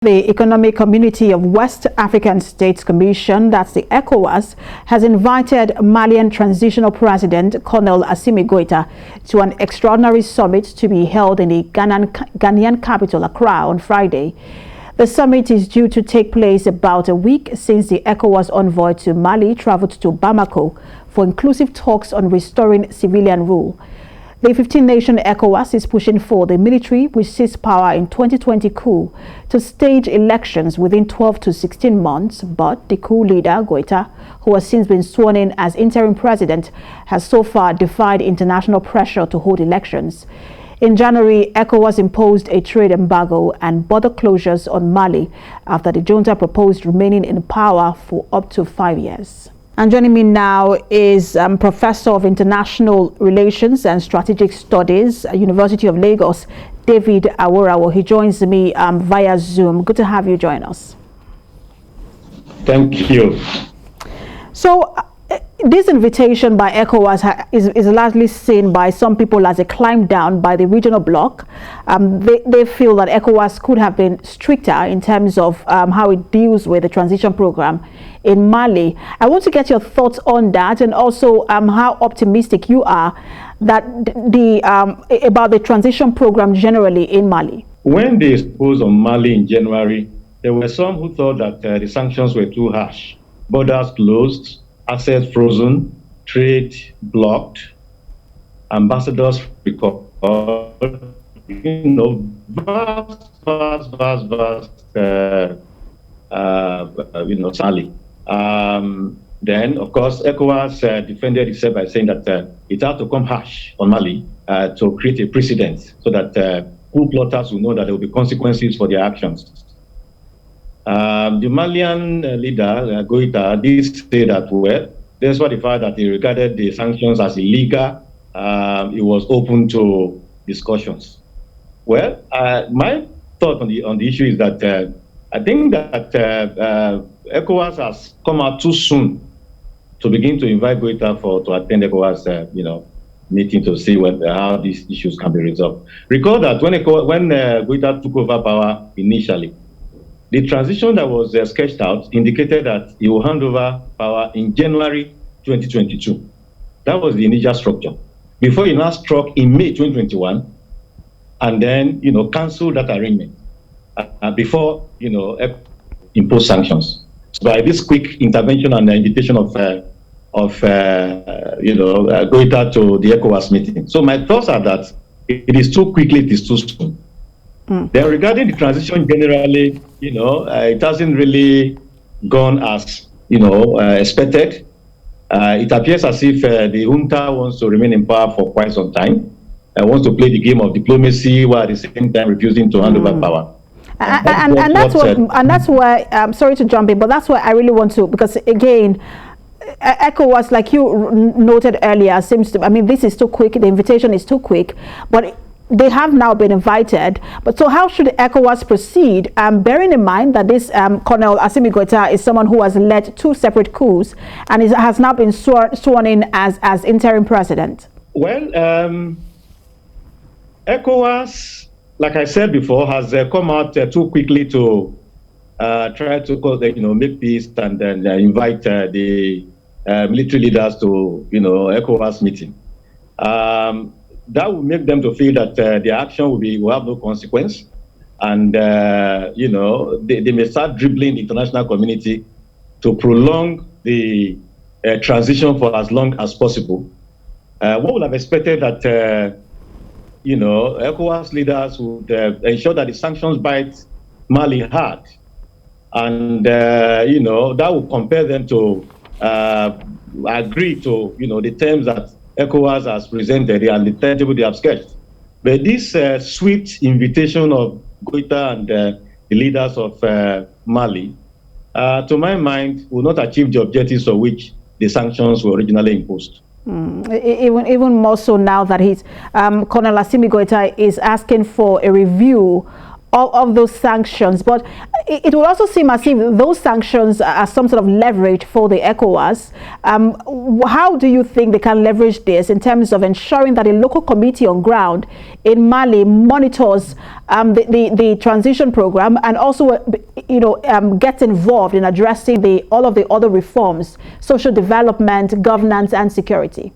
The Economic Community of West African States Commission, that's the Ecowas, has invited Malian Transitional President Colonel Assimi Goita to an extraordinary summit to be held in the Ghanaian capital, Accra, on Friday. The summit is due to take place about a week since the Ecowas envoy to Mali traveled to Bamako for inclusive talks on restoring civilian rule. The 15-nation Ecowas is pushing for the military, which seized power in 2020 coup, to stage elections within 12 to 16 months, but the coup leader, Goita, who has since been sworn in as interim president, has so far defied international pressure to hold elections. In January, ECOWAS imposed a trade embargo and border closures on Mali after the junta proposed remaining in power for up to 5 years. And joining me now is Professor of International Relations and Strategic Studies at University of Lagos, David Aworawo. He joins me via Zoom. Good to have you join us. Thank you. So this invitation by ECOWAS is largely seen by some people as a climb down by the regional bloc. They feel that ECOWAS could have been stricter in terms of how it deals with the transition program in Mali. I want to get your thoughts on that, and also how optimistic you are that about the transition program generally in Mali. When they exposed on Mali in January, there were some who thought that the sanctions were too harsh. Borders closed, assets frozen, trade blocked, ambassadors recalled, vast Sally. Then, of course, ECOWAS defended itself by saying that it had to come harsh on Mali to create a precedent so that coup plotters will know that there will be consequences for their actions. The Malian leader, Goita, did say that, well, despite the fact that he regarded the sanctions as illegal, he was open to discussions. Well, my thought on the issue is that I think that ECOWAS has come out too soon to begin to invite Goita to attend ECOWAS, meeting to see how these issues can be resolved. Recall that when Goita took over power initially, the transition that was sketched out indicated that he will hand over power in January 2022. That was the initial structure. Before he now struck in May 2021, and then, canceled that arrangement before, impose sanctions. So by this quick intervention and the invitation of Goita to the ECOWAS meeting. So my thoughts are that it is too quickly, it is too soon. Then regarding the transition generally, it hasn't really gone as, expected. It appears as if the junta wants to remain in power for quite some time, wants to play the game of diplomacy while at the same time refusing to hand over power. And that's why I'm sorry to jump in, but that's why I really want to, because again, ECOWAS, like you noted earlier, seems to, this is too quick, the invitation is too quick, but they have now been invited. But so how should ECOWAS proceed, bearing in mind that this Colonel Assimi Goita is someone who has led 2 separate coups and has now been sworn in as interim president? Well, ECOWAS, like I said before, has come out too quickly to try to make peace and then invite the military leaders to ECOWAS meeting. That will make them to feel that their action will have no consequence, and they may start dribbling the international community to prolong the transition for as long as possible. What would have expected that ECOWAS leaders would ensure that the sanctions bite Mali hard, and that would compel them to agree to the terms that ECOWAS has presented and the timetable they have sketched. But this swift invitation of Goita and the leaders of Mali, to my mind, will not achieve the objectives for which the sanctions were originally imposed. Even more so now that Colonel Assimi Goita is asking for a review all of those sanctions, but it would also seem as if those sanctions are some sort of leverage for the ECOWAS. How do you think they can leverage this in terms of ensuring that a local committee on ground in Mali monitors the transition program and also, gets involved in addressing all of the other reforms, social development, governance, and security?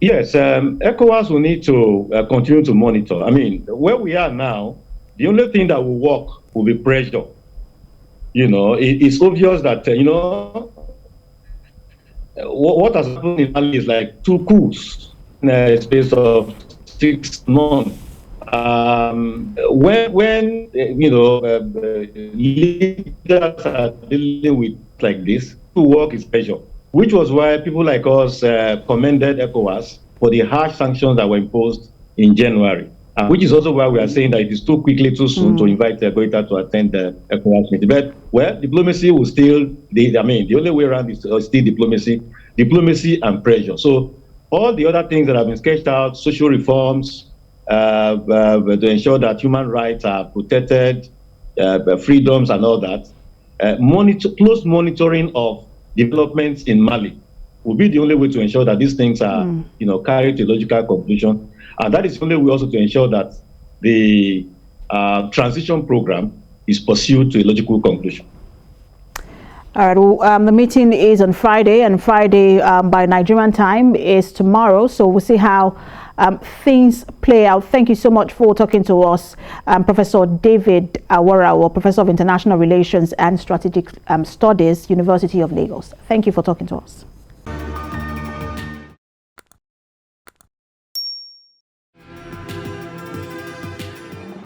Yes, ECOWAS will need to continue to monitor. I mean, where we are now, the only thing that will work will be pressure. It's obvious that, what has happened in Mali is like 2 coups in a space of 6 months. When leaders are dealing with like this, to work is pressure, which was why people like us commended ECOWAS for the harsh sanctions that were imposed in January, which is also why we are saying that it is too soon to invite Goita to attend the ECOWAS meeting. But, diplomacy will still, the only way around is still diplomacy and pressure. So all the other things that have been sketched out, social reforms, to ensure that human rights are protected, freedoms and all that, close monitoring of developments in Mali will be the only way to ensure that these things are, carried to a logical conclusion. And that is the only way also to ensure that the transition program is pursued to a logical conclusion. All right, well, the meeting is on Friday, and Friday by Nigerian time is tomorrow. So we'll see how things play out. Thank you so much for talking to us, Professor David Awarawo, Professor of International Relations and Strategic Studies, University of Lagos. Thank you for talking to us.